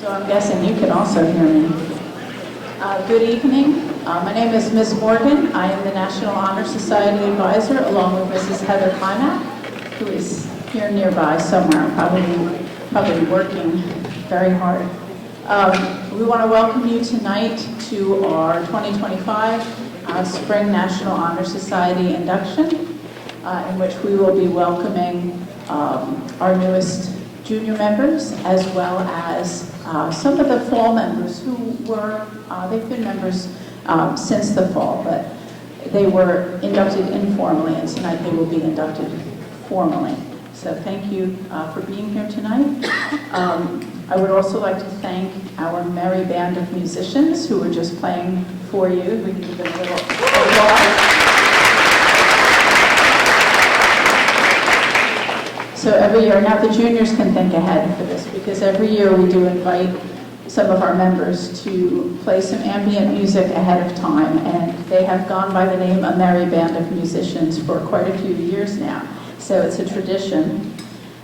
So I'm guessing you can also hear me. Good evening. My name is Ms. Morgan. I am the National Honor Society Advisor, along with Mrs. Heather Klimak, who is here nearby somewhere, probably working very hard. We want to welcome you tonight to our 2025 Spring National Honor Society Induction, in which we will be welcoming our newest junior members, as well as some of the fall members who were, they've been members since the fall, but they were inducted informally, and tonight they will be inducted formally. So thank you for being here tonight. I would also like to thank our merry band of musicians who were just playing for you. We can give them a little applause. So every year, now the juniors can think ahead for this, because every year we do invite some of our members to play some ambient music ahead of time, and they have gone by the name A Merry Band of Musicians for quite a few years now. So it's a tradition,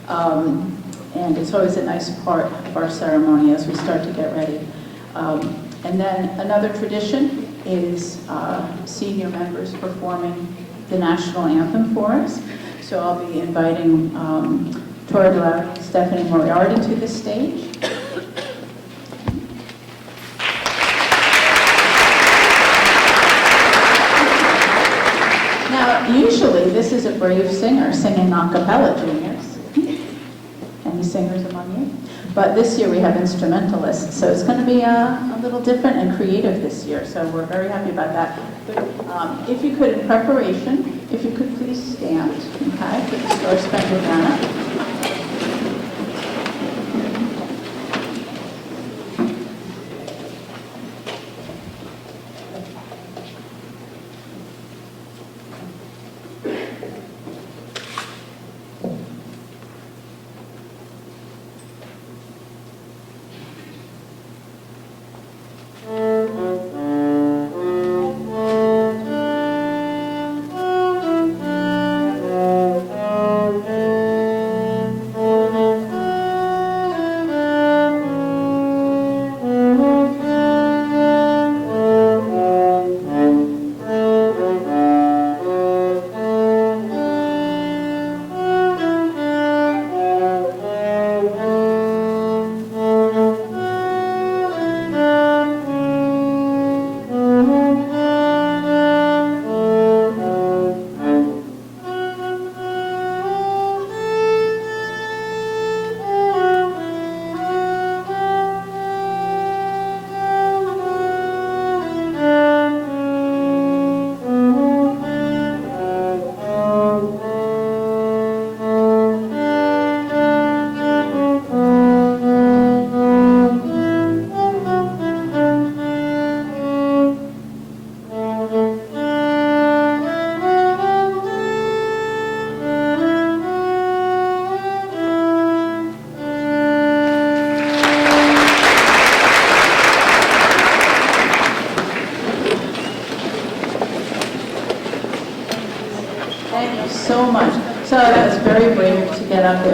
and it's always a nice part of our ceremony as we start to get ready. And then another tradition is senior members performing the national anthem for us. So I'll be inviting Tora Delac, Stephanie Moriarty to the stage. Now, usually this is a brave singer singing a cappella, juniors. Any singers among you? But this year we have instrumentalists, so it's going to be a little different and creative this year, so we're very happy about that. But if you could, in preparation, if you could please stand, okay, for the Star Spangled Banner.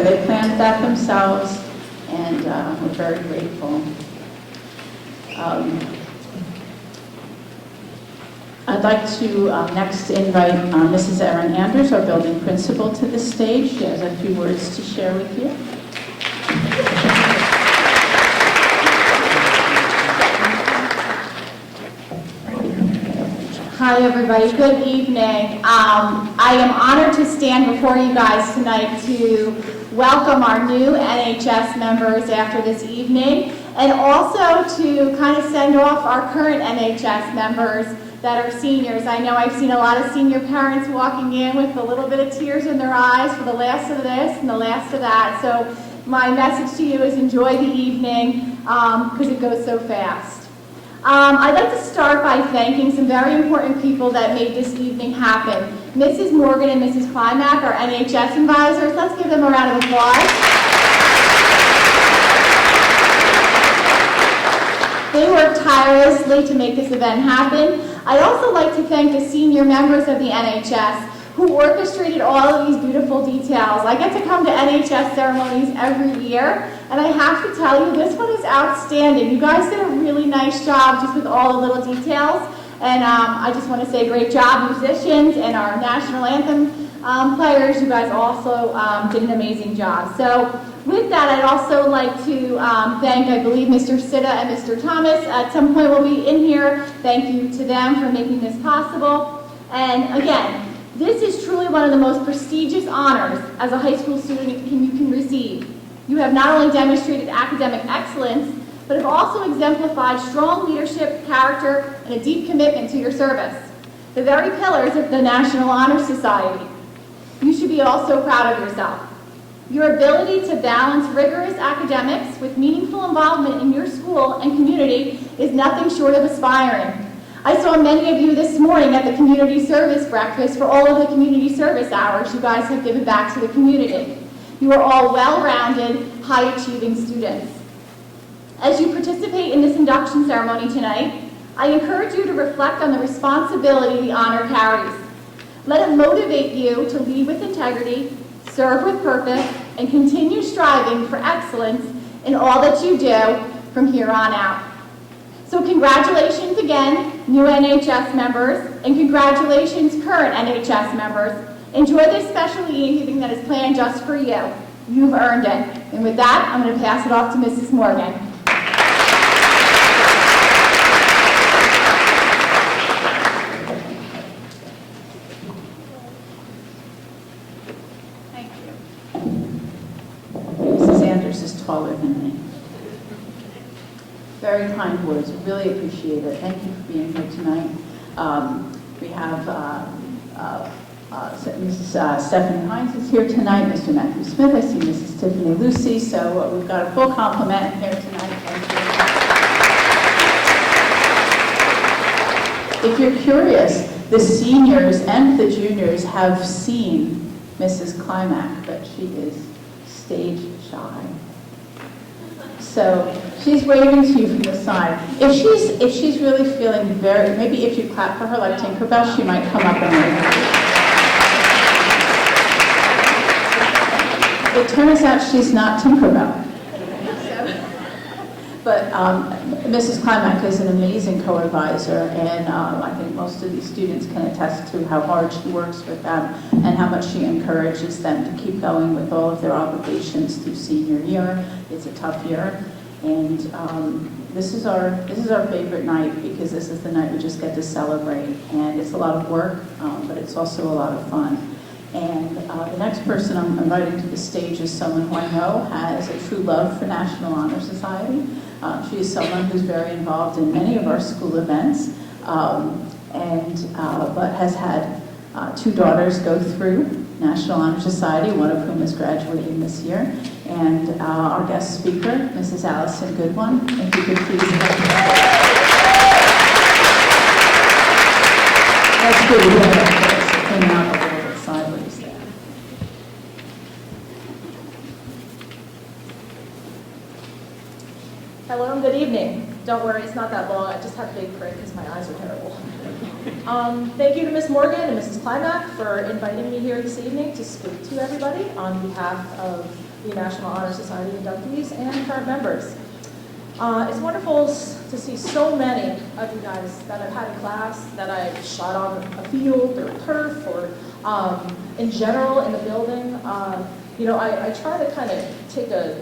They planned that themselves, and we're very grateful. I'd like to next invite Mrs. Erin Anders, our building principal, to the stage. She has a few words to share with you. Hi everybody, good evening. I am honored to stand before you guys tonight to welcome our new NHS members after this evening, and also to kind of send off our current NHS members that are seniors. I know I've seen a lot of senior parents walking in with a little bit of tears in their eyes for the last of this and the last of that. So my message to you is enjoy the evening because it goes so fast. I'd like to start by thanking some very important people that made this evening happen. Mrs. Morgan and Mrs. Klimak, our NHS advisors. Let's give them a round of applause. They worked tirelessly to make this event happen. I'd also like to thank the senior members of the NHS who orchestrated all of these beautiful details. I get to come to NHS ceremonies every year, and I have to tell you, this one is outstanding. You guys did a really nice job just with all the little details, and I just want to say great job, musicians and our national anthem players. You guys also did an amazing job. So with that, I'd also like to thank, I believe, Mr. Sitta and Mr. Thomas. At some point will be in here. Thank you to them for making this possible. And again, this is truly one of the most prestigious honors as a high school student you can receive. You have not only demonstrated academic excellence, but have also exemplified strong leadership, character, and a deep commitment to your service, the very pillars of the National Honor Society. You should be also proud of yourself. Your ability to balance rigorous academics with meaningful involvement in your school and community is nothing short of aspiring. I saw many of you this morning at the community service breakfast for all of the community service hours you guys have given back to the community. You are all well-rounded, high-achieving students. As you participate in this induction ceremony tonight, I encourage you to reflect on the responsibility the honor carries. Let it motivate you to lead with integrity, serve with purpose, and continue striving for excellence in all that you do from here on out. So congratulations again, new NHS members, and congratulations, current NHS members. Enjoy this special evening that is planned just for you. You've earned it. And with that, I'm going to pass it off to Mrs. Morgan. Thank you. Mrs. Anders is taller than me. Very kind words, really appreciate it. Thank you for being here tonight. We have Mrs. Stephanie Hines is here tonight, Mr. Matthew Smith, I see Mrs. Tiffany Lucy, so we've got a full complement here tonight. Thank you. If you're curious, the seniors and the juniors have seen Mrs. Climack, but she is stage shy. So she's waving to you from the side. If she's really feeling very, maybe if you clap for her like Tinkerbell, she might come up and wave. It turns out she's not Tinkerbell. But Mrs. Climack is an amazing co-advisor, and I think most of these students can attest to how hard she works with them and how much she encourages them to keep going with all of their obligations through senior year. It's a tough year, and this is our favorite night because this is the night we just get to celebrate, and it's a lot of work, but it's also a lot of fun. And the next person I'm inviting to the stage is someone who I know has a true love for National Honor Society. She is someone who's very involved in many of our school events, but has had two daughters go through National Honor Society, one of whom is graduating this year. And our guest speaker, Mrs. Allison Goodwin, if you could please come. That's good. It came out a little bit sideways there. Hello and good evening. Don't worry, it's not that long. I just have big print because my eyes are terrible. Thank you to Ms. Morgan and Mrs. Climack for inviting me here this evening to speak to everybody on behalf of the National Honor Society inductees and current members. It's wonderful to see so many of you guys that I've had in class, that I've shot on a field or turf or in general in the building. I try to kind of take a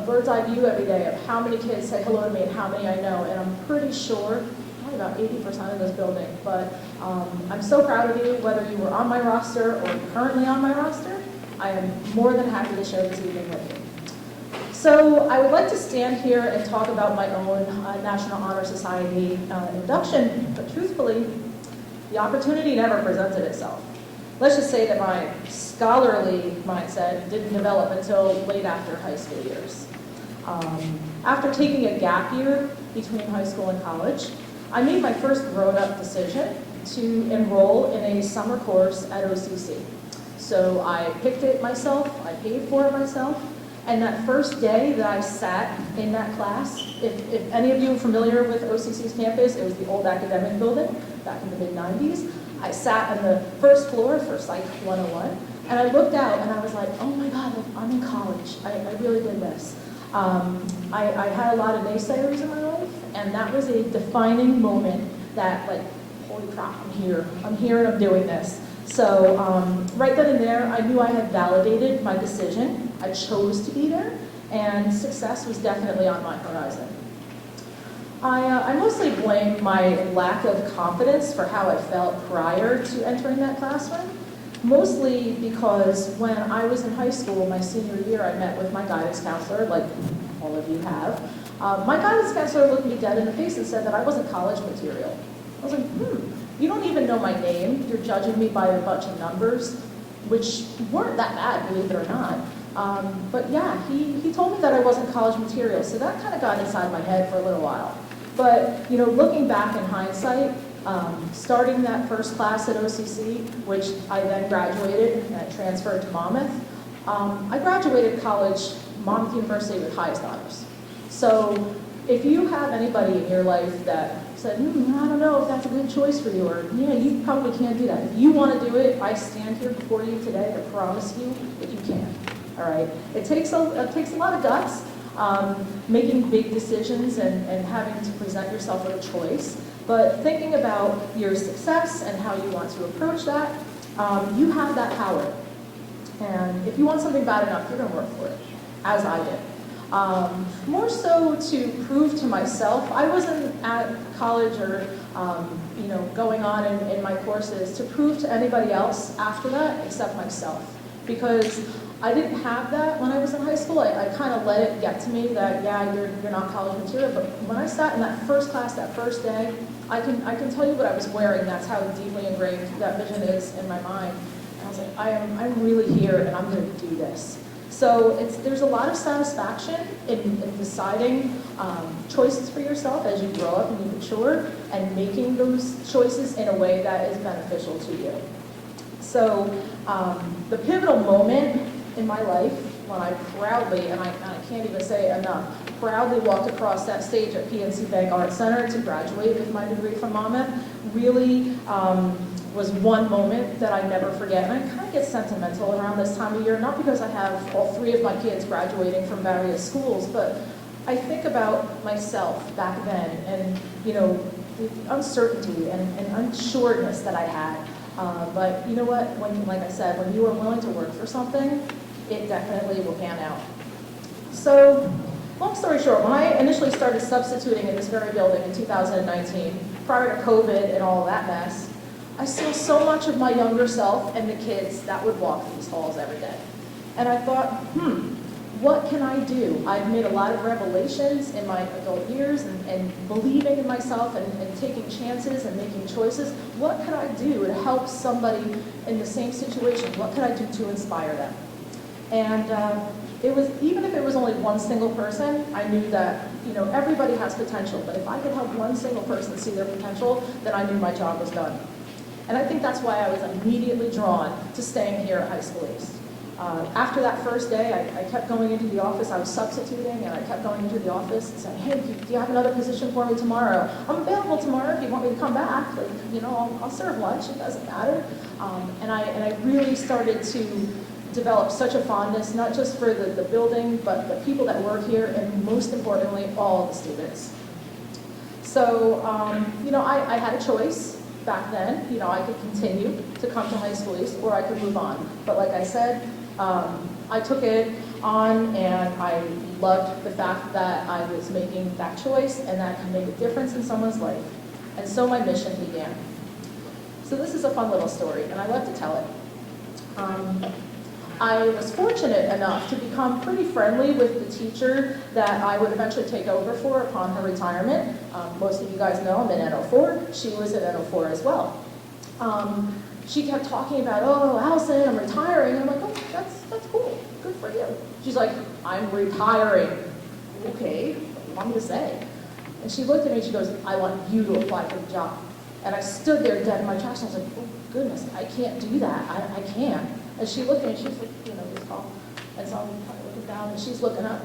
bird's eye view every day of how many kids say hello to me and how many I know, and I'm pretty sure probably about 80% of this building, but I'm so proud of you, whether you were on my roster or currently on my roster. I am more than happy to share this evening with you. So I would like to stand here and talk about my own National Honor Society induction, but truthfully, the opportunity never presented itself. Let's just say that my scholarly mindset didn't develop until late after high school years. After taking a gap year between high school and college, I made my first grown-up decision to enroll in a summer course at OCC. So I picked it myself, I paid for it myself, and that first day that I sat in that class, if any of you are familiar with OCC's campus, it was the old academic building back in the mid-90s. I sat on the first floor for Psych 101, and I looked out and I was like, oh my God, I'm in college. I really did this. I had a lot of naysayers in my life, and that was a defining moment that, like, holy crap, I'm here and I'm doing this. So right then and there, I knew I had validated my decision. I chose to be there, and success was definitely on my horizon. I mostly blame my lack of confidence for how I felt prior to entering that classroom, mostly because when I was in high school, my senior year, I met with my guidance counselor, like all of you have. My guidance counselor looked me dead in the face and said that I wasn't college material. I was like, you don't even know my name. You're judging me by a bunch of numbers, which weren't that bad, believe it or not. But yeah, he told me that I wasn't college material, so that kind of got inside my head for a little while. But, you know, looking back in hindsight, starting that first class at OCC, which I then graduated and transferred to Monmouth, I graduated college, Monmouth University, with highest honors. So if you have anybody in your life that said, I don't know if that's a good choice for you, or yeah, you probably can't do that. If you want to do it, I stand here before you today to promise you that you can. All right? It takes a lot of guts, making big decisions and having to present yourself with a choice. But thinking about your success and how you want to approach that, you have that power. And if you want something bad enough, you're going to work for it, as I did. More so to prove to myself, I wasn't at college or going on in my courses to prove to anybody else after that except myself. Because I didn't have that when I was in high school. I kind of let it get to me that, yeah, you're not college material. But when I sat in that first class, that first day, I can tell you what I was wearing. That's how deeply ingrained that vision is in my mind. And I was like, I'm really here, and I'm going to do this. So there's a lot of satisfaction in deciding choices for yourself as you grow up and you mature, and making those choices in a way that is beneficial to you. So the pivotal moment in my life when I proudly, and I can't even say it enough, proudly walked across that stage at PNC Bank Art Center to graduate with my degree from Monmouth, really was one moment that I never forget. And I kind of get sentimental around this time of year, not because I have all three of my kids graduating from various schools, but I think about myself back then and, the uncertainty and unsureness that I had. But you know what, like I said, when you are willing to work for something, it definitely will pan out. So, long story short, when I initially started substituting in this very building in 2019, prior to COVID and all of that mess, I saw so much of my younger self and the kids that would walk these halls every day. And I thought, what can I do? I've made a lot of revelations in my adult years and believing in myself and taking chances and making choices. What can I do to help somebody in the same situation? What can I do to inspire them? And it was, even if it was only one single person, I knew that, everybody has potential. But if I could help one single person see their potential, then I knew my job was done. And I think that's why I was immediately drawn to staying here at High School East. After that first day, I kept going into the office. I was substituting, and I kept going into the office and saying, hey, do you have another position for me tomorrow? I'm available tomorrow if you want me to come back. Like, I'll serve lunch. It doesn't matter. And I really started to develop such a fondness, not just for the building, but the people that work here, and most importantly, all the students. So, I had a choice back then. I could continue to come to High School East, or I could move on. But like I said, I took it on, and I loved the fact that I was making that choice and that I could make a difference in someone's life. And so my mission began. So this is a fun little story, and I love to tell it. I was fortunate enough to become pretty friendly with the teacher that I would eventually take over for upon her retirement. Most of you guys know I'm in N04. She was in N04 as well. She kept talking about, oh, Allison, I'm retiring. I'm like, oh, that's cool. Good for you. She's like, I'm retiring. Okay, what do you want me to say? And she looked at me and she goes, I want you to apply for the job. And I stood there dead in my tracks. And I was like, oh, goodness, I can't do that. I can't. And she looked at me, she's like, this tall. And so I'm kind of looking down, and she's looking up.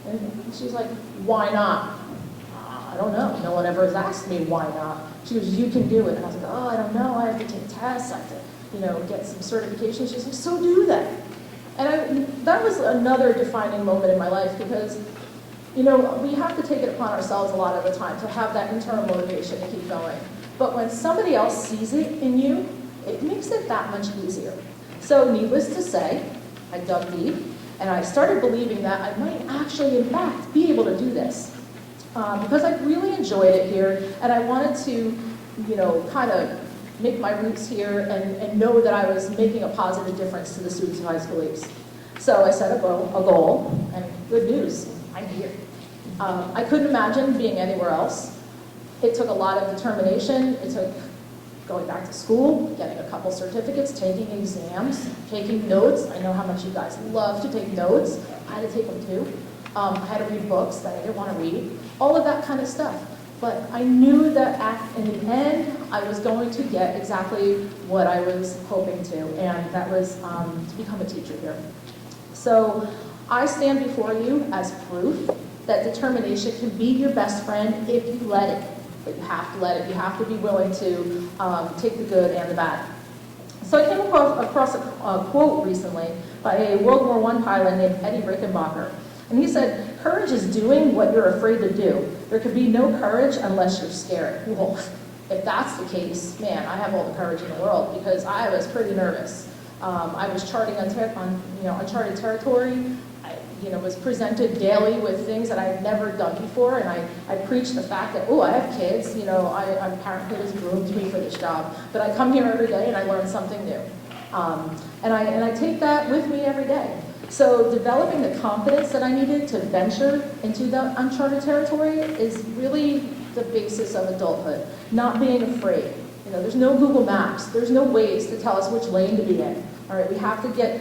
And she's like, why not? I don't know. No one ever has asked me why not. She goes, you can do it. And I was like, oh, I don't know, I have to take tests, I have to, get some certifications. She's like, so do that. And that was another defining moment in my life because, we have to take it upon ourselves a lot of the time to have that internal motivation to keep going. But when somebody else sees it in you, it makes it that much easier. So needless to say, I dug deep and I started believing that I might actually, in fact, be able to do this. Because I really enjoyed it here and I wanted to, kind of make my roots here and know that I was making a positive difference to the students of high school leagues. So I set a goal, and good news, I'm here. I couldn't imagine being anywhere else. It took a lot of determination. It took going back to school, getting a couple certificates, taking exams, taking notes. I know how much you guys love to take notes. I had to take them too. I had to read books that I didn't want to read, all of that kind of stuff. But I knew that in the end, I was going to get exactly what I was hoping to, and that was to become a teacher here. So I stand before you as proof that determination can be your best friend if you let it. But you have to let it. You have to be willing to take the good and the bad. So I came across a quote recently by a World War I pilot named Eddie Rickenbacker. And he said, courage is doing what you're afraid to do. There can be no courage unless you're scared. Well, if that's the case, man, I have all the courage in the world because I was pretty nervous. I was charting uncharted territory. I was presented daily with things that I had never done before, and I preached the fact that, I have kids, parenthood has groomed me for this job, but I come here every day and I learn something new. And I take that with me every day. So developing the confidence that I needed to venture into the uncharted territory is really the basis of adulthood, not being afraid. There's no Google Maps, there's no Waze to tell us which lane to be in. All right, we have to get,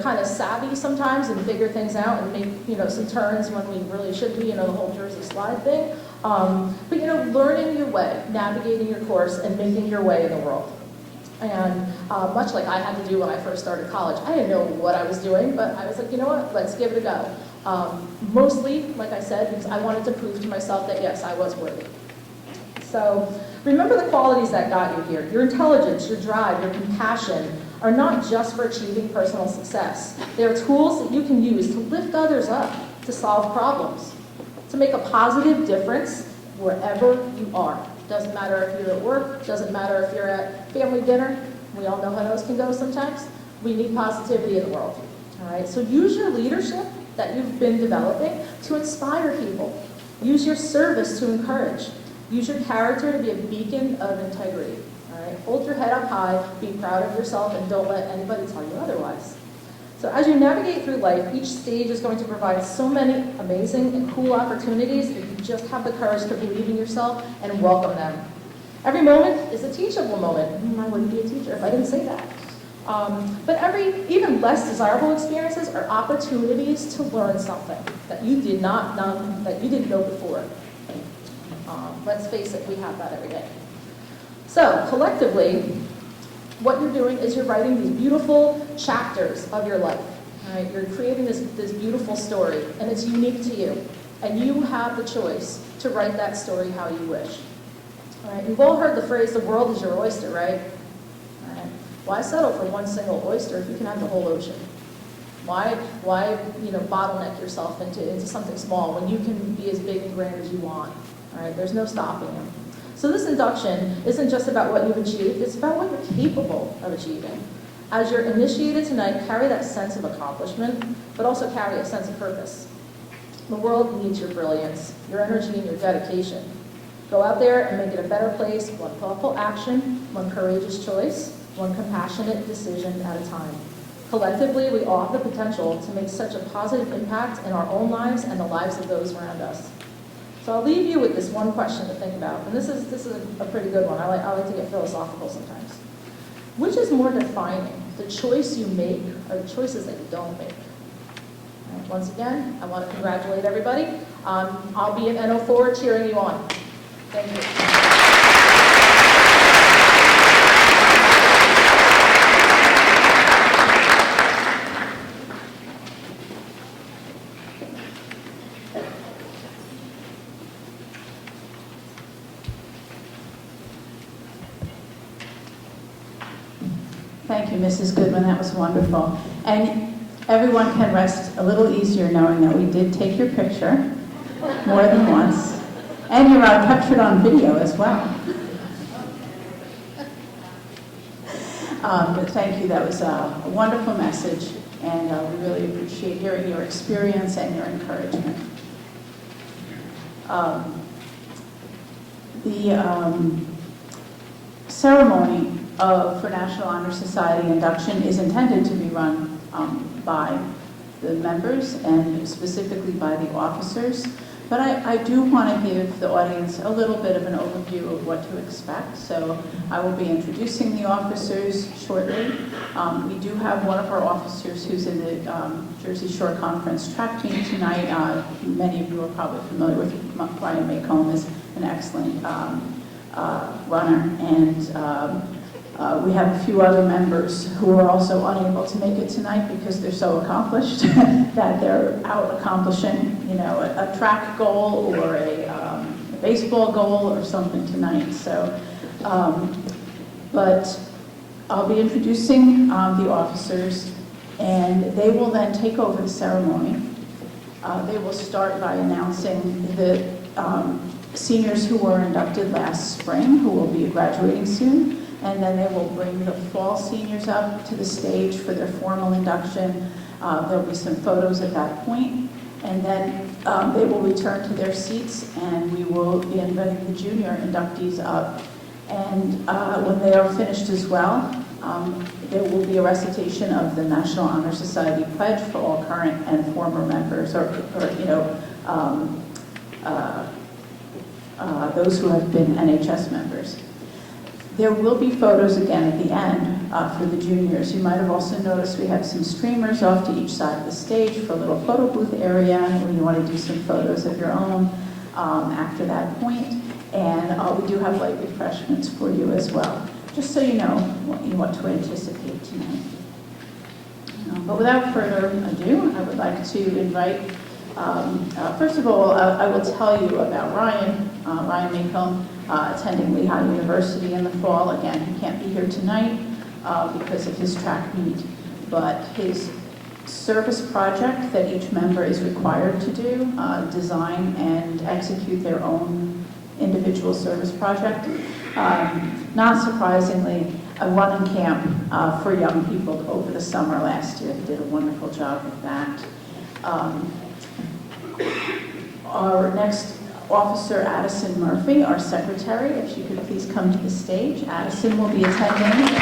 kind of savvy sometimes and figure things out and make, some turns when we really should be, the whole Jersey slide thing. But, learning your way, navigating your course, and making your way in the world. And much like I had to do when I first started college, I didn't know what I was doing, but I was like, you know what, let's give it a go. Mostly, like I said, because I wanted to prove to myself that, yes, I was worthy. So remember the qualities that got you here. Your intelligence, your drive, your compassion are not just for achieving personal success. They are tools that you can use to lift others up, to solve problems, to make a positive difference wherever you are. Doesn't matter if you're at work, doesn't matter if you're at family dinner. We all know how those can go sometimes. We need positivity in the world. All right, so use your leadership that you've been developing to inspire people. Use your service to encourage. Use your character to be a beacon of integrity. All right, hold your head up high, be proud of yourself, and don't let anybody tell you otherwise. So as you navigate through life, each stage is going to provide so many amazing and cool opportunities if you just have the courage to believe in yourself and welcome them. Every moment is a teachable moment. I wouldn't be a teacher if I didn't say that. But every even less desirable experiences are opportunities to learn something that you didn't know before. Let's face it, we have that every day. So collectively, what you're doing is you're writing these beautiful chapters of your life. All right? You're creating this beautiful story, and it's unique to you. And you have the choice to write that story how you wish. All right? You've all heard the phrase, the world is your oyster, right? All right? Why settle for one single oyster if you can have the whole ocean? Why bottleneck yourself into something small when you can be as big and grand as you want? All right? There's no stopping you. So this induction isn't just about what you've achieved, it's about what you're capable of achieving. As you're initiated tonight, carry that sense of accomplishment, but also carry a sense of purpose. The world needs your brilliance, your energy, and your dedication. Go out there and make it a better place, one thoughtful action, one courageous choice, one compassionate decision at a time. Collectively, we all have the potential to make such a positive impact in our own lives and the lives of those around us. So I'll leave you with this one question to think about, and this is a pretty good one. I like to get philosophical sometimes. Which is more defining, the choice you make or the choices that you don't make? All right, once again, I want to congratulate everybody. I'll be in N04 cheering you on. Thank you. Mrs. Goodwin, that was wonderful. And everyone can rest a little easier knowing that we did take your picture more than once. And you're captured on video as well. But thank you, that was a wonderful message, and we really appreciate hearing your experience and your encouragement. The ceremony for National Honor Society induction is intended to be run by the members and specifically by the officers. But I do want to give the audience a little bit of an overview of what to expect. So I will be introducing the officers shortly. We do have one of our officers who's in the Jersey Shore Conference track team tonight. Many of you are probably familiar with Brian Maycomb, is an excellent runner. And we have a few other members who are also unable to make it tonight because they're so accomplished that they're out accomplishing, you know, a track goal or a baseball goal or something tonight. So, but I'll be introducing the officers, and they will then take over the ceremony. They will start by announcing the seniors who were inducted last spring, who will be graduating soon. And then they will bring the fall seniors up to the stage for their formal induction. There'll be some photos at that point. And then they will return to their seats, and we will be inviting the junior inductees up. And when they are finished as well, there will be a recitation of the National Honor Society pledge for all current and former members, or you know, those who have been NHS members. There will be photos again at the end for the juniors. You might have also noticed we have some streamers off to each side of the stage for a little photo booth area when you want to do some photos of your own after that point. And we do have light refreshments for you as well, just so you know what to anticipate tonight. But without further ado, I would like to invite, first of all, I will tell you about Ryan Maycomb, attending Lehigh University in the fall. Again, he can't be here tonight because of his track meet, but his service project that each member is required to do, design and execute their own individual service project. Not surprisingly, a running camp for young people over the summer last year. He did a wonderful job with that. Our next officer, Addison Murphy, our secretary, if she could please come to the stage. Addison will be attending.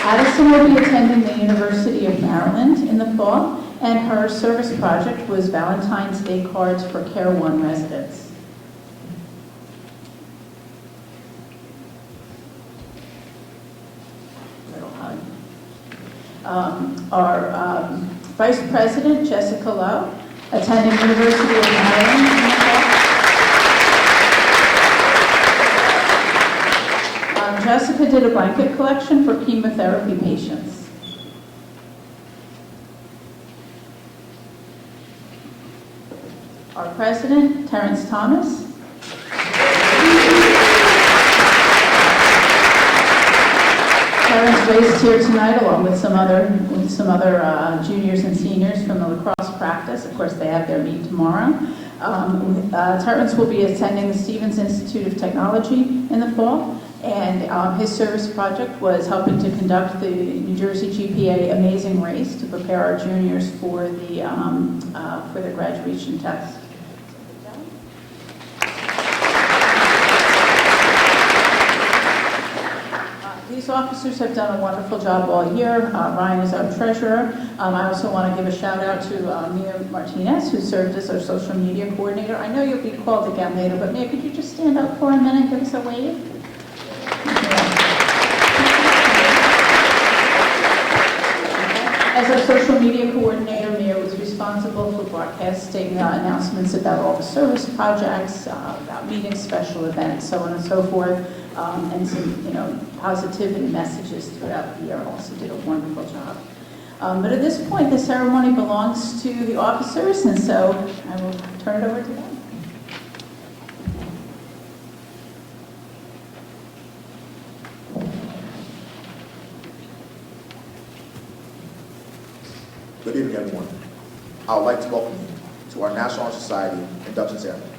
Addison will be attending the University of Maryland in the fall, and her service project was Valentine's Day cards for Care One residents. Little hug. Our Vice President, Jessica Lowe, attending University of Maryland in the fall. Jessica did a blanket collection for chemotherapy patients. Our President, Terrence Thomas. Terrence raced here tonight along with some other juniors and seniors from the lacrosse practice. Of course, they have their meet tomorrow. Terrence will be attending the Stevens Institute of Technology in the fall, and his service project was helping to conduct the New Jersey GPA Amazing Race to prepare our juniors for their graduation test. These officers have done a wonderful job all year. Ryan is our treasurer. I also want to give a shout out to Mia Martinez, who served as our social media coordinator. I know you'll be called again later, but Mia, could you just stand up for a minute and give us a wave? As our social media coordinator, Mia was responsible for broadcasting announcements about all the service projects, about meetings, special events, so on and so forth, and some, positivity messages throughout the year. Also did a wonderful job. But at this point, the ceremony belongs to the officers, and so I will turn it over to them. Good evening, everyone. I would like to welcome you to our National Honor Society induction ceremony.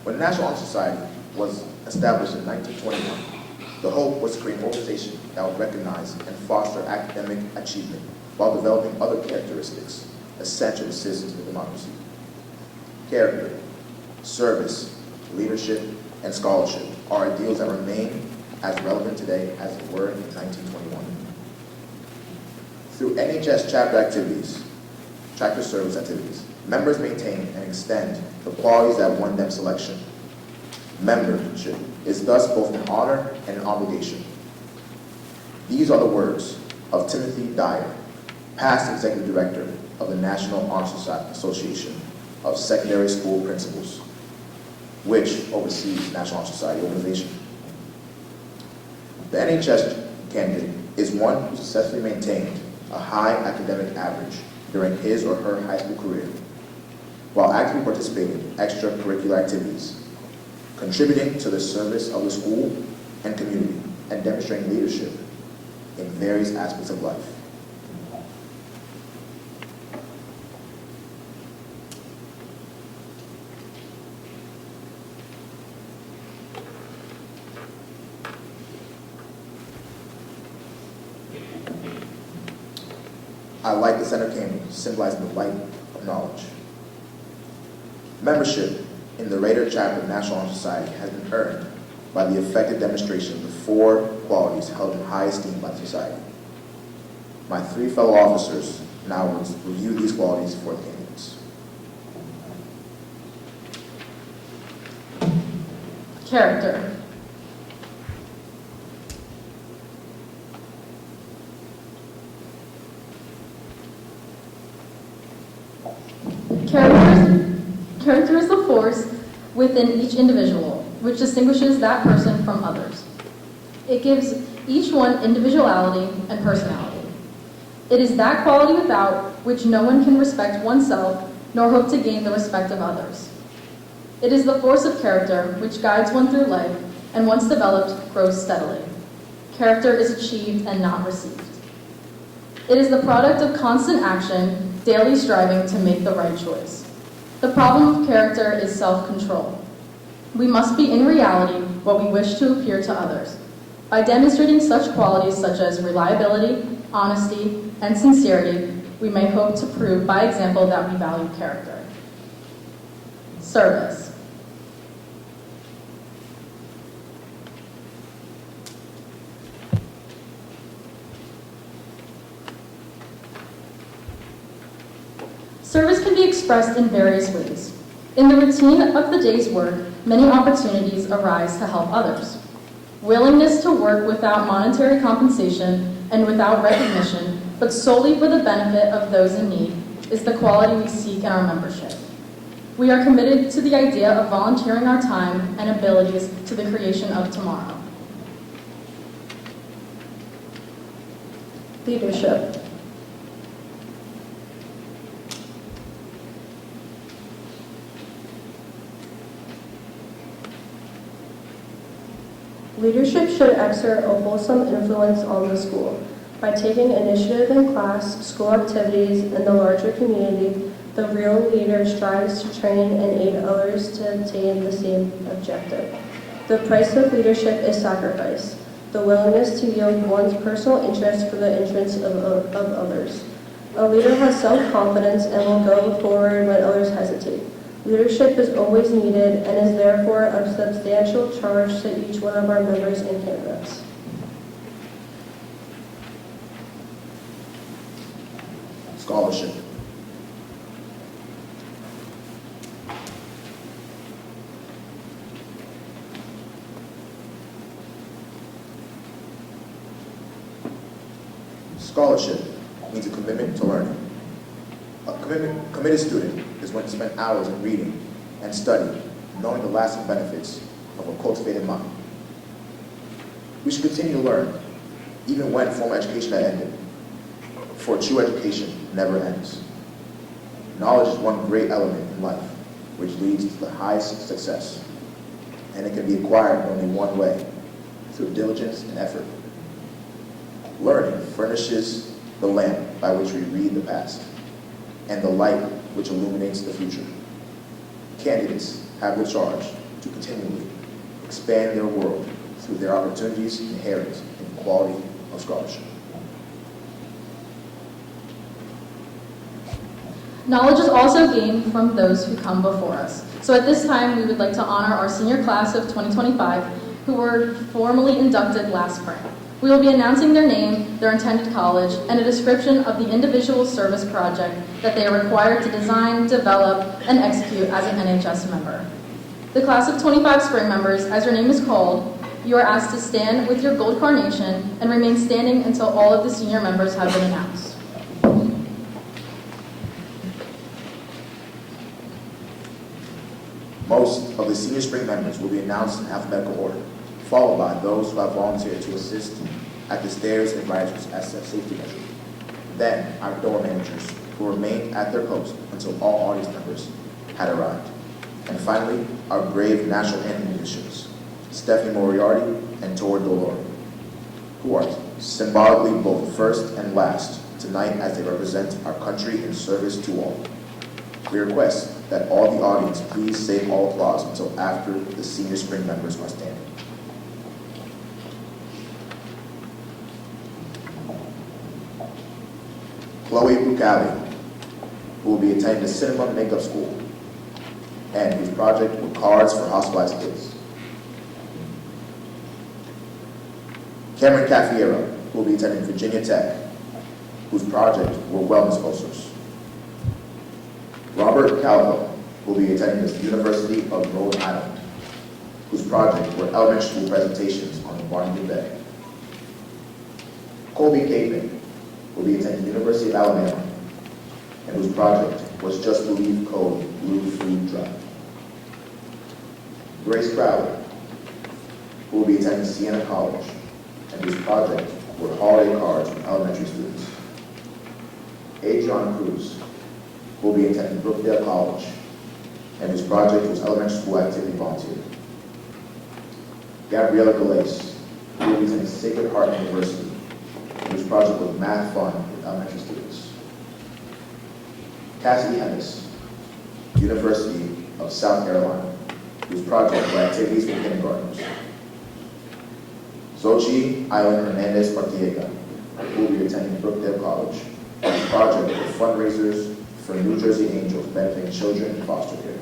When the National Honor Society was established in 1921, the hope was to create an organization that would recognize and foster academic achievement while developing other characteristics essential to citizens of a democracy. Character, service, leadership, and scholarship are ideals that remain as relevant today as they were in 1921. Through NHS chapter activities, chapter service activities, members maintain and extend the qualities that won them selection. Membership is thus both an honor and an obligation. These are the words of Timothy Dyer, past Executive Director of the National Honor Society Association of Secondary School Principals, which oversees the National Honor Society organization. The NHS candidate is one who successfully maintained a high academic average during his or her high school career, while actively participating in extracurricular activities, contributing to the service of the school and community, and demonstrating leadership in various aspects of life. I like the center candle, symbolizing the light of knowledge. Membership in the Raider chapter of National Honor Society has been earned by the effective demonstration of the 4 qualities held in high esteem by the society. My 3 fellow officers now will review these qualities for the candidates. Character. Character is the force within each individual, which distinguishes that person from others. It gives each one individuality and personality. It is that quality without which no one can respect oneself nor hope to gain the respect of others. It is the force of character which guides one through life and once developed, grows steadily. Character is achieved and not received. It is the product of constant action, daily striving to make the right choice. The problem of character is self-control. We must be in reality what we wish to appear to others. By demonstrating such qualities such as reliability, honesty, and sincerity, we may hope to prove by example that we value character. Service. Service can be expressed in various ways. In the routine of the day's work, many opportunities arise to help others. Willingness to work without monetary compensation and without recognition, but solely for the benefit of those in need, is the quality we seek in our membership. We are committed to the idea of volunteering our time and abilities to the creation of tomorrow. Leadership. Leadership should exert a wholesome influence on the school. By taking initiative in class, school activities, and the larger community, the real leader strives to train and aid others to attain the same objective. The price of leadership is sacrifice, the willingness to yield one's personal interest for the interests of others. A leader has self-confidence and will go forward when others hesitate. Leadership is always needed and is therefore of substantial charge to each one of our members and candidates. Scholarship. Scholarship means a commitment to learning. A committed student is one to spend hours in reading and studying, knowing the lasting benefits of a cultivated mind. We should continue to learn, even when formal education has ended, for true education never ends. Knowledge is one great element in life, which leads to the highest success, and it can be acquired only one way, through diligence and effort. Learning furnishes the lamp by which we read the past, and the light which illuminates the future. Candidates have the charge to continually expand their world through their opportunities inherent in the quality of scholarship. Knowledge is also gained from those who come before us. So at this time, we would like to honor our senior class of 2025 who were formally inducted last spring. We will be announcing their name, their intended college, and a description of the individual service project that they are required to design, develop, and execute as an NHS member. The class of 25 spring members, as your name is called, you are asked to stand with your gold carnation and remain standing until all of the senior members have been announced. Most of the senior spring members will be announced in alphabetical order, followed by those who have volunteered to assist at the stairs and risers as a safety measure. Then, our door managers who remained at their post until all audience members had arrived. And finally, our brave national anthem musicians, Stephanie Moriarty and Tor Dolor, who are symbolically both first and last tonight as they represent our country in service to all. We request that all the audience please save all applause until after the senior spring members are standing. Chloe Bukali, who will be attending the Cinema Makeup School, and whose project were cards for hospitalized kids. Cameron Cafiero, who will be attending Virginia Tech, whose project were wellness posters. Robert Calvo will be attending the University of Rhode Island, whose project were elementary school presentations on the Barney Bay. Colby Capeman will be attending the University of Alabama, and whose project was Just Believe Code Blue Food Drive. Grace Crowder, who will be attending Siena College, and whose project were holiday cards from elementary students. Adrian Cruz, who will be attending Brookdale College, and whose project was elementary school activity volunteer. Gabriela Galais, who will be attending Sacred Heart University, and whose project was math fun with elementary students. Cassidy Hennis, University of South Carolina, whose project were activities for kindergartners. Xochitl Island Hernandez Partiega, who will be attending Brookdale College, and whose project were fundraisers for New Jersey Angels benefiting children in foster care.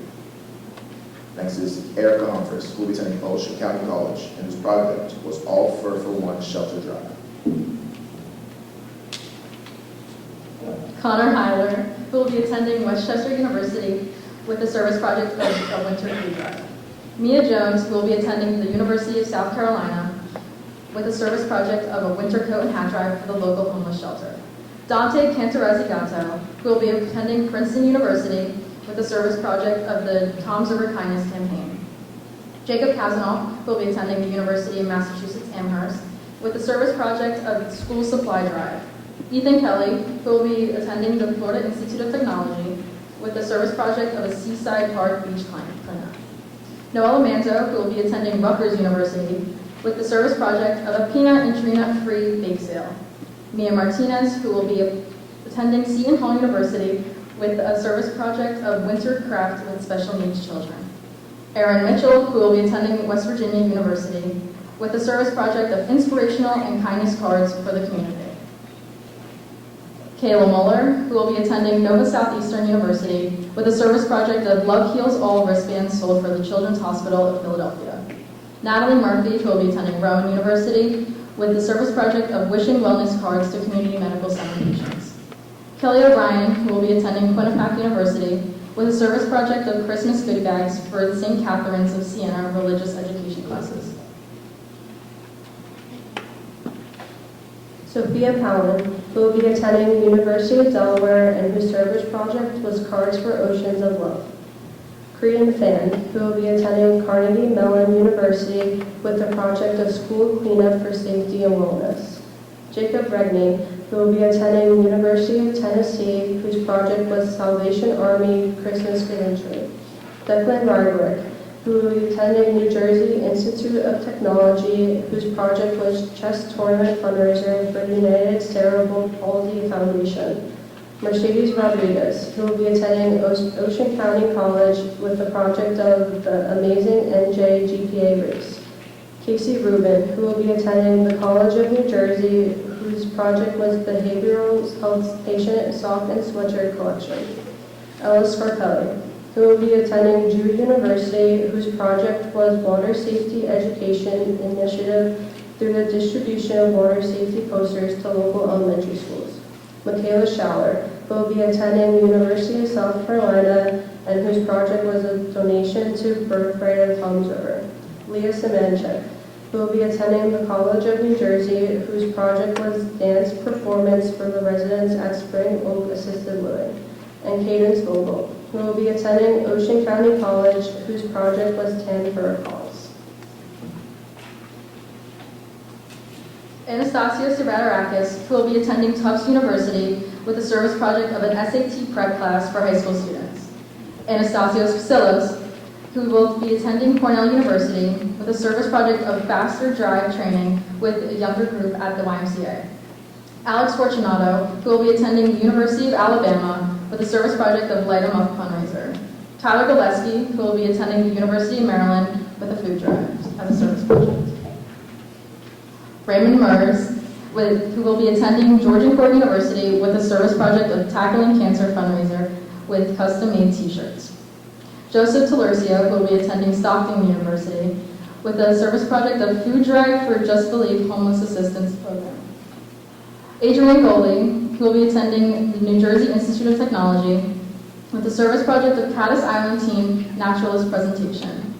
Next is Erica Humphreys, who will be attending Volusia County College, and whose project was All Fur for One Shelter Drive. Connor Heiler, who will be attending Westchester University with the service project of a winter food drive. Mia Jones, who will be attending the University of South Carolina with a service project of a winter coat and hat drive for the local homeless shelter. Dante Cantarezzi Gatto, who will be attending Princeton University with the service project of the Tom's River Kindness campaign. Jacob Kazanoff, who will be attending the University of Massachusetts Amherst with the service project of the School Supply Drive. Ethan Kelly, who will be attending the Florida Institute of Technology with the service project of a Seaside Park Beach cleanup. Noella Manzo, who will be attending Rutgers University with the service project of a peanut and tree nut-free bake sale. Mia Martinez, who will be attending Seton Hall University with a service project of winter craft with special needs children. Erin Mitchell, who will be attending West Virginia University with a service project of inspirational and kindness cards for the community. Kayla Muller, who will be attending Nova Southeastern University with a service project of Love Heals All wristbands sold for the Children's Hospital of Philadelphia. Natalie Murphy, who will be attending Rowan University with the service project of wishing wellness cards to community medical center patients. Kelly O'Brien, who will be attending Quinnipiac University with a service project of Christmas goodie bags for the St. Catherine's of Siena religious education classes. Sophia Palin, who will be attending the University of Delaware and whose service project was Cards for Oceans of Love. Crean Fan, who will be attending Carnegie Mellon University with the project of School Cleanup for Safety and Wellness. Jacob Regney, who will be attending the University of Tennessee, whose project was Salvation Army Christmas Giving Tree. Declan Rydrick, who will be attending New Jersey Institute of Technology, whose project was chess tournament fundraiser for the United Cerebral Palsy Foundation. Mercedes Rodriguez, who will be attending Ocean County College with the project of the Amazing NJ GPA race. Casey Rubin, who will be attending the College of New Jersey, whose project was Behavioral Health Patient Sock and Sweatshirt Collection. Ellis Scarpelli, who will be attending Jude University, whose project was Water Safety Education Initiative through the distribution of water safety posters to local elementary schools. Michaela Schaller, who will be attending the University of South Carolina and whose project was a donation to Birthright of Tom's River. Leah Semanchik, who will be attending the College of New Jersey, whose project was dance performance for the residents at Spring Oak Assisted Living. And Cadence Vogel, who will be attending Ocean County College, whose project was Tan for a Cause. Anastasio Sabaterakis, who will be attending Tufts University with the service project of an SAT prep class for high school students. Anastasios Vassilos, who will be attending Cornell University with a service project of faster drive training with a younger group at the YMCA. Alex Fortunato, who will be attending the University of Alabama with a service project of Light 'em Up fundraiser. Tyler Gillespie, who will be attending the University of Maryland with a food drive as a service project. Raymond Murs, who will be attending Georgian Ford University with a service project of Tackling Cancer fundraiser with custom-made t-shirts. Joseph Talurcio, who will be attending Stockton University with a service project of Food Drive for Just Believe Homeless Assistance Program. Adrian Golding, who will be attending the New Jersey Institute of Technology with the service project of Caddis Island Team Naturalist Presentation.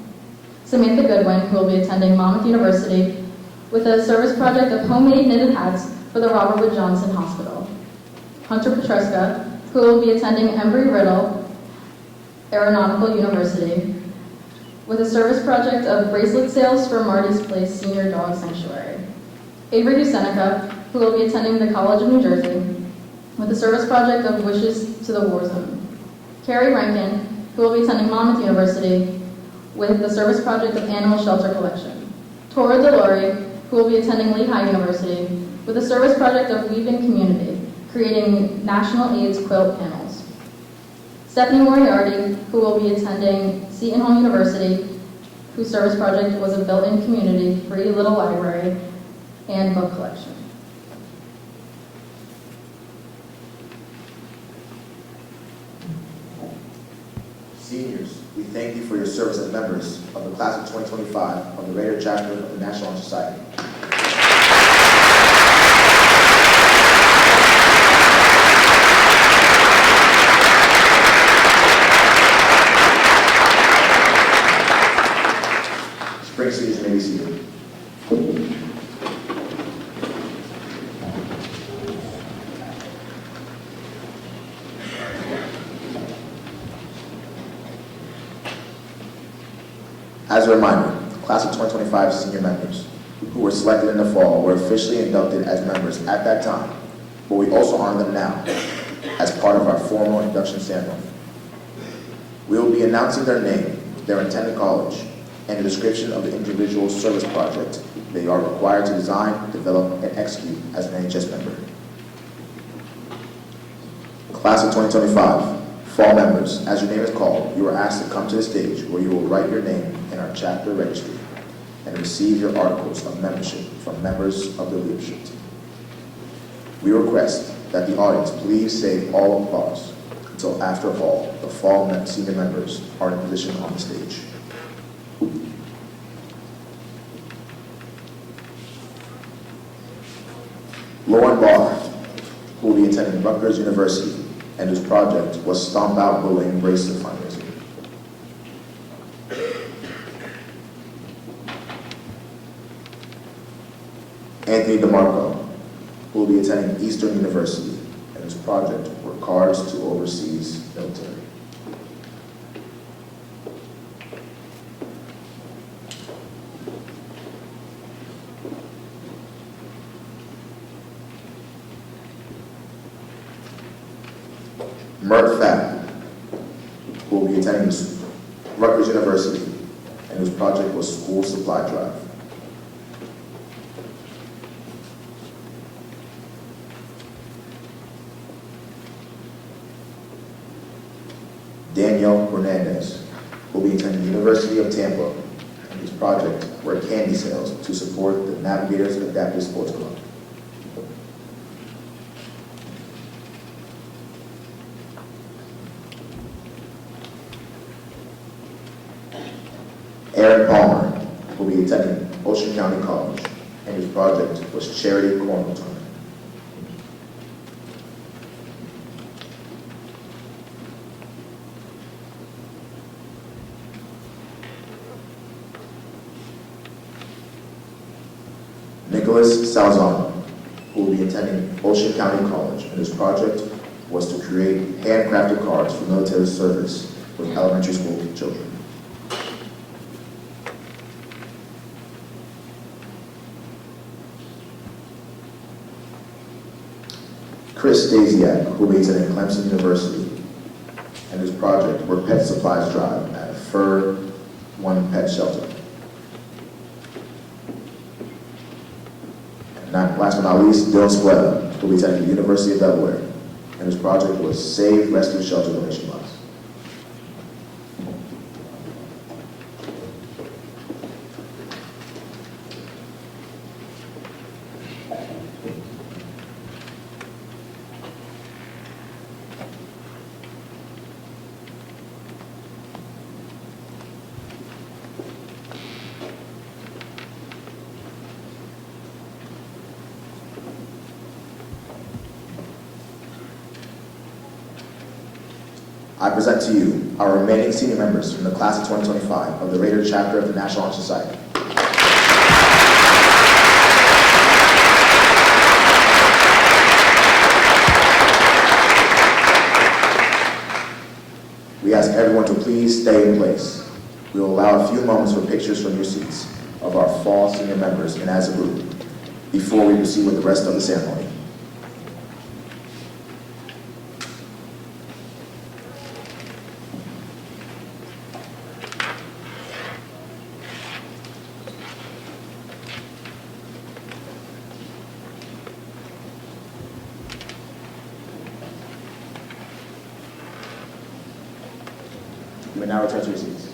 Samantha Goodwin, who will be attending Monmouth University with a service project of homemade knitted hats for the Robert Wood Johnson Hospital. Hunter Petruska, who will be attending Embry-Riddle Aeronautical University with a service project of bracelet sales for Marty's Place Senior Dog Sanctuary. Avery Dusenica, who will be attending the College of New Jersey with a service project of Wishes to the War Zone. Carrie Rankin, who will be attending Monmouth University with the service project of Animal Shelter Collection. Tora Delory, who will be attending Lehigh University with a service project of Weaving Community, creating National AIDS quilt panels. Stephanie Moriarty, who will be attending Seton Hall University, whose service project was a built-in community, free little library, and book collection. Seniors, we thank you for your service as members of the class of 2025 of the Raider Chapter of the National Honor Society. Spring seniors may be seated. As a reminder, class of 2025 senior members who were selected in the fall were officially inducted as members at that time, but we also honor them now as part of our formal induction ceremony. We will be announcing their name, their intended college, and a description of the individual service project they are required to design, develop, and execute as an NHS member. Class of 2025, fall members, as your name is called, you are asked to come to the stage where you will write your name in our chapter registry and receive your articles of membership from members of the leadership team. We request that the audience please save all applause until after all the fall senior members are in position on the stage. Lauren Barr, who will be attending Rutgers University and whose project was Stomp Out Bullying Bracelet fundraiser. Anthony DeMarco, who will be attending Eastern University and whose project were Cards to Overseas Military. Mert Fat, who will be attending Rutgers University whose project was School Supply Drive. Danielle Hernandez will be attending the University of Tampa, and whose project were candy sales to support the Navigators Adaptive Sports Club. Aaron Palmer will be attending Ocean County College, and his project was Charity Cornhole Tournament. Nicholas Salzano, who will be attending Ocean County College, and his project was to create handcrafted cards for military service with elementary school children. Chris Stasiak, who will be attending Clemson University, and his project were Pet Supplies Drive at Fur One Pet Shelter. Last but not least, Dylan Spletta, who will be attending the University of Delaware, and his project was Save Rescue Shelter Donation Box. I present to you our remaining senior members from the class of 2025 of the Raider chapter of the National Honor Society. We ask everyone to please stay in place. We will allow a few moments for pictures from your seats of our fall senior members and as a group before we proceed with the rest of the ceremony. You may now return to your seats.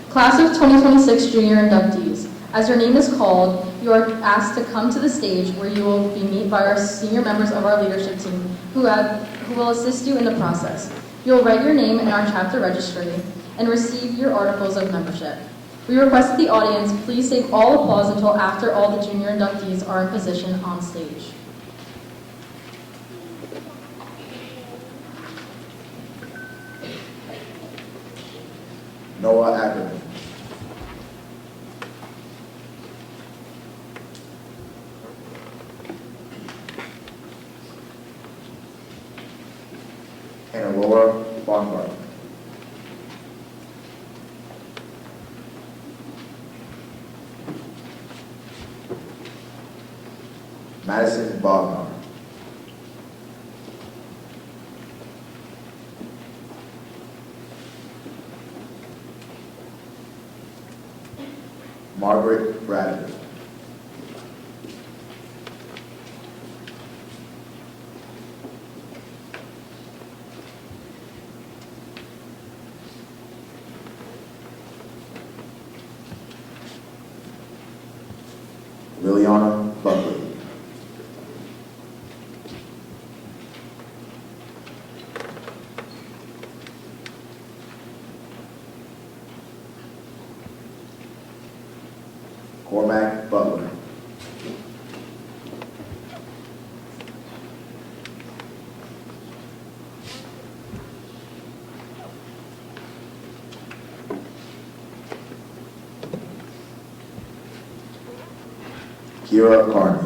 Class of 2026 junior inductees, as your name is called, you are asked to come to the stage where you will be met by our senior members of our leadership team who will assist you in the process. You will write your name in our chapter registry and receive your articles of membership. We request that the audience please save all applause until after all the junior inductees are in position on stage. Noah Ackerman. Hannah Laura Baumgart. Madison Bognar. Margaret Bradley. Liliana Buckley. Cormac Butler. Kira Carney.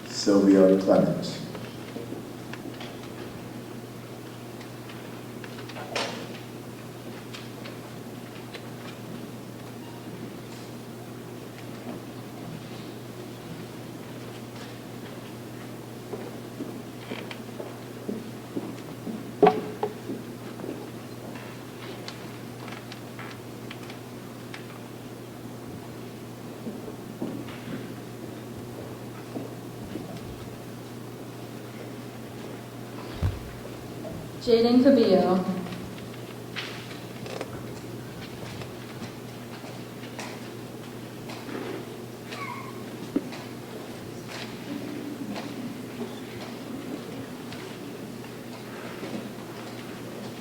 Sylvia Clemens. Jaden Cabillo.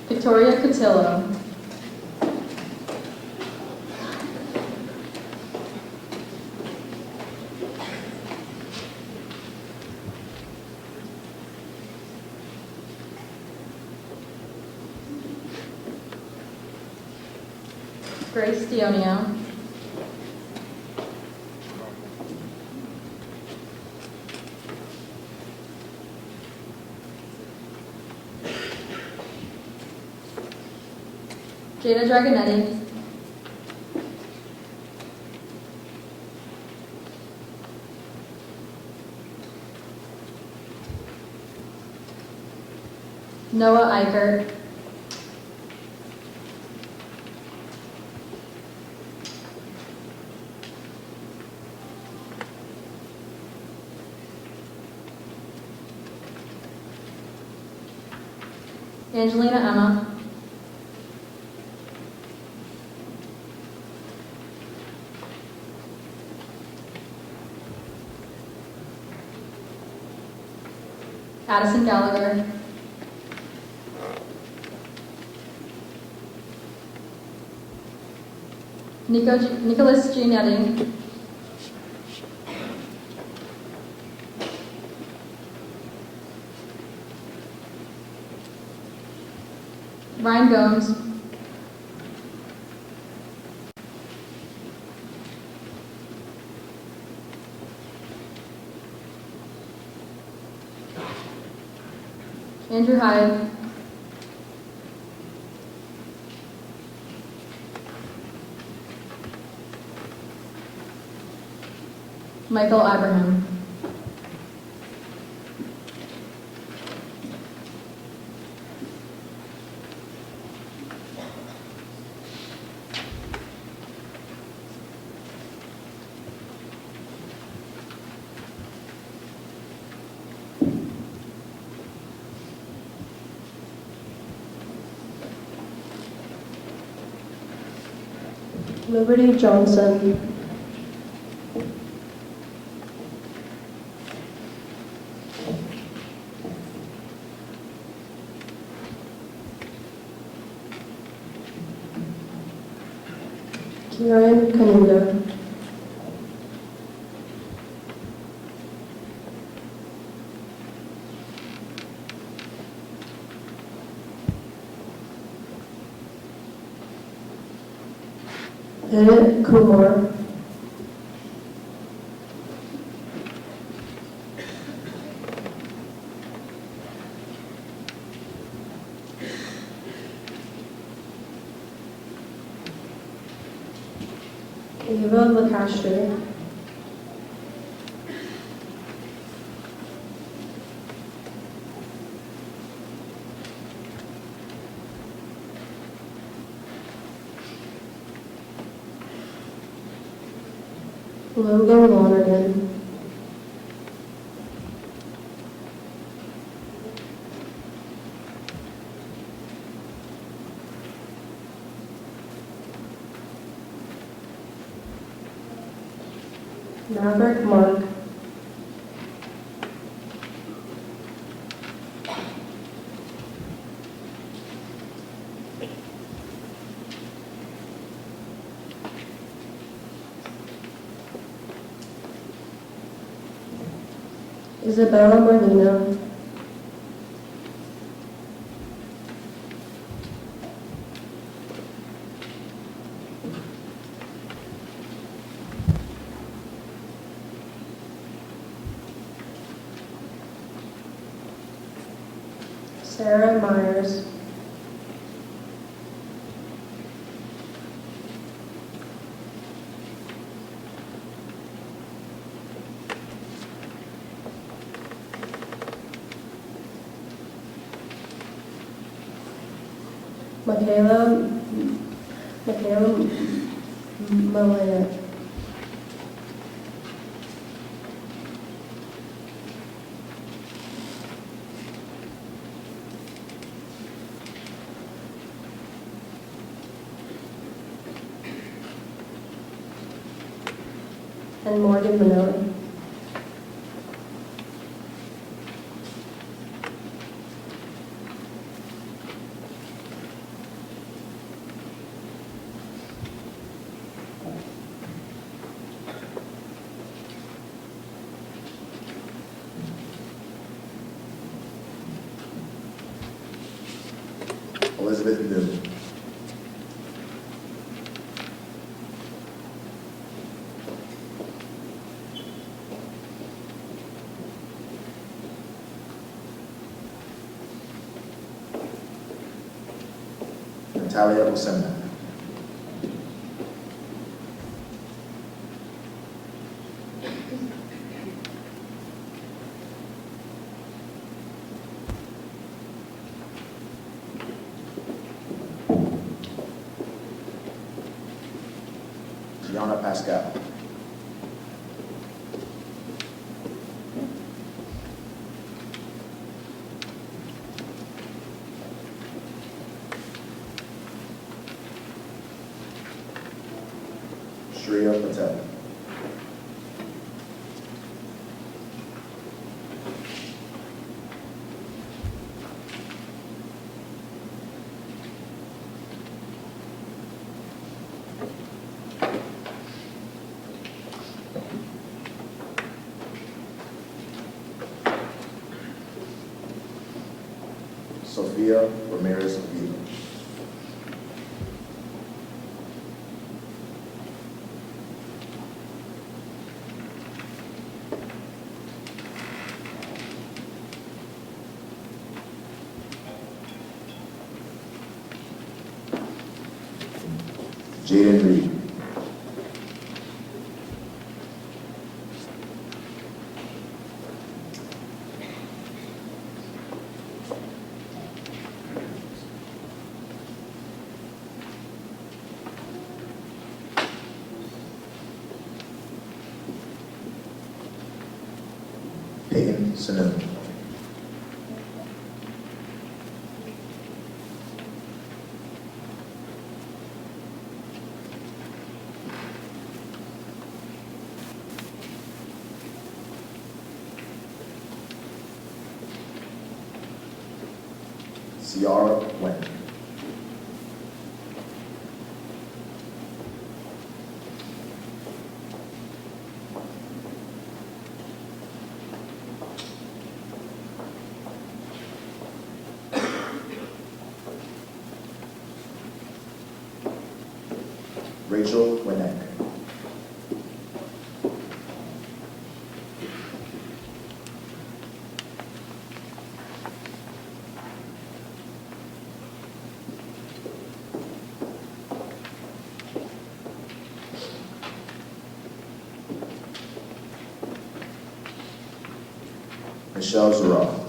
Victoria Cotillo. Grace Dionio. Jada Dragonetti. Noah Eichert. Angelina Emma. Addison Gallagher. Nicholas Giannetti. Ryan Gomes. Andrew Hyde. Michael Abraham. Liberty Johnson. Kieran Canuto. Edit Kumar. Eva LaCastre. Logan Lonergan. Maverick Mark. Isabella Molina, Sarah Myers, Michaela Molina, and Morgan Manelli. Elizabeth New. Natalia Osenda. Gianna Pascal. Shreya Patel. Sofia Ramirez Vila. Jaden Reed. Peyton Sanu. Ciara Wen. Rachel Winnick. Michelle Zura.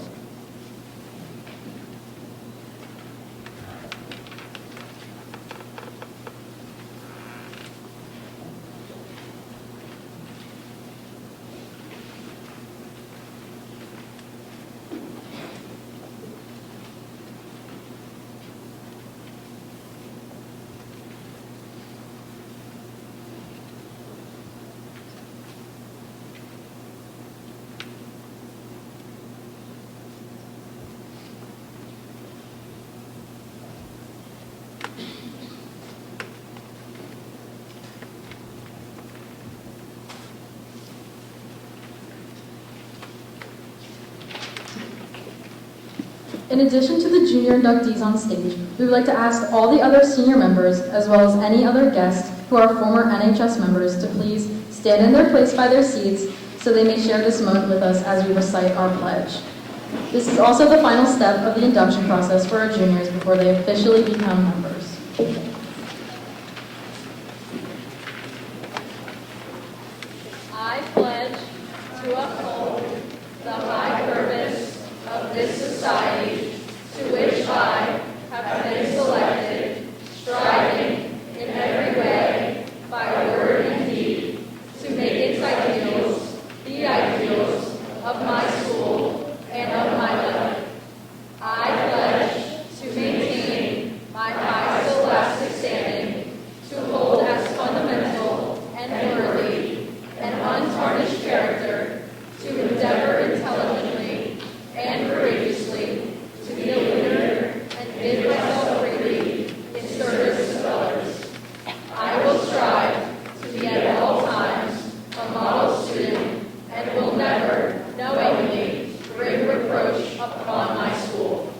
In addition to the junior inductees on stage, we would like to ask all the other senior members, as well as any other guests who are former NHS members, to please stand in their place by their seats so they may share this moment with us as we recite our pledge. This is also the final step of the induction process for our juniors before they officially become members. I pledge to uphold the high purpose of this society to which I have been selected, striving in every way, by word and deed, to make its ideals the ideals of my school and of my life. I pledge to maintain my high scholastic standing, to hold as fundamental and worthy an untarnished character, to endeavor intelligently and courageously to be a leader and give myself freely in service to others. I will strive to be at all times a model student and will never, knowingly, bring reproach upon my school.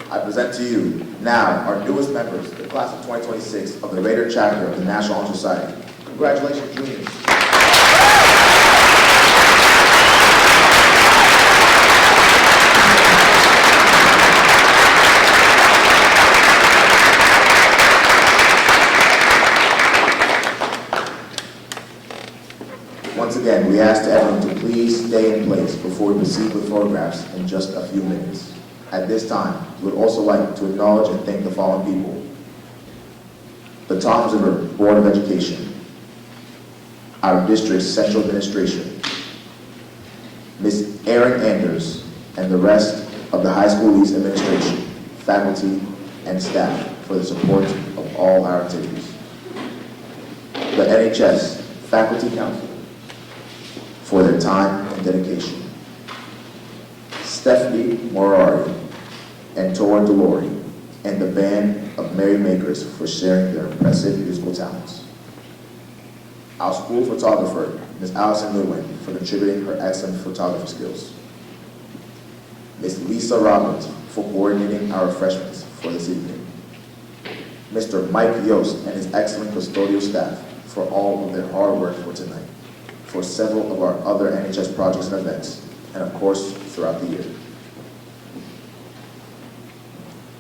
I present to you now our newest members, the class of 2026 of the Raider chapter of the National Honor Society. Congratulations, juniors. Once again, we ask everyone to please stay in place before we proceed with photographs in just a few minutes. At this time, we would also like to acknowledge and thank the following people: the Toms River Board of Education, our district's central administration, Ms. Erin Anders, and the rest of the high school league's administration, faculty, and staff for the support of all our activities. The NHS Faculty Council for their time and dedication. Stephanie Morari and Tora Delori, and the band of Merrymakers for sharing their impressive musical talents. Our school photographer, Ms. Allison Lewin, for contributing her excellent photography skills. Ms. Lisa Robbins for coordinating our refreshments for this evening. Mr. Mike Yost and his excellent custodial staff for all of their hard work for tonight, for several of our other NHS projects and events, and of course, throughout the year.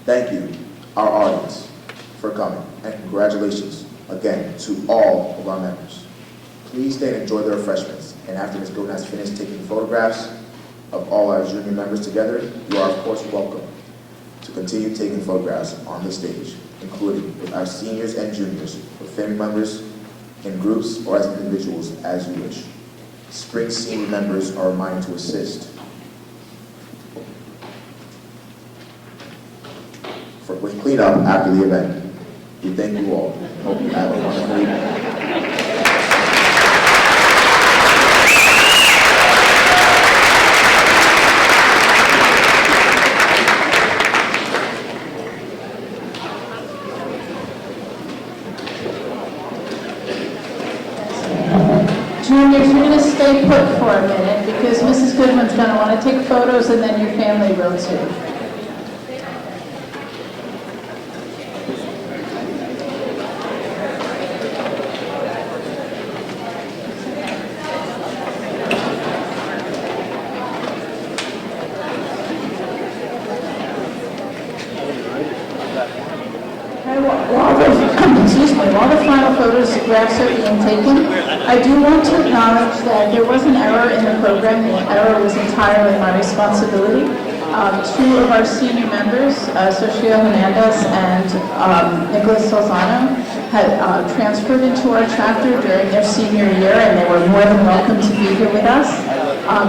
Thank you, our audience, for coming, and congratulations again to all of our members. Please stay and enjoy the refreshments, and after Ms. Goodwin has finished taking photographs of all our junior members together, you are of course welcome to continue taking photographs on the stage, including with our seniors and juniors, with family members, in groups, or as individuals as you wish. Spring senior members are reminded to assist. With cleanup after the event. We thank you all. Hope you have a wonderful evening. Juniors, you're going to stay put for a minute because Mrs. Goodwin's going to want to take photos and then your family will too. While the final photographs are being taken, I do want to acknowledge that there was an error in the program. The error was entirely my responsibility. Two of our senior members, Socio Hernandez and Nicholas Solzano, had transferred into our chapter during their senior year, and they were more than welcome to be here with us.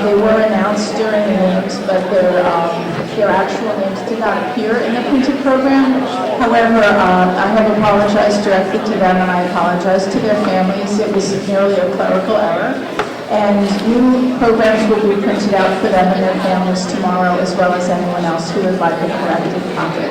They were announced during the names, but their actual names did not appear in the printed program. However, I have apologized directly to them, and I apologize to their families. It was merely a clerical error. And new programs will be printed out for them and their families tomorrow, as well as anyone else who would like a corrected copy.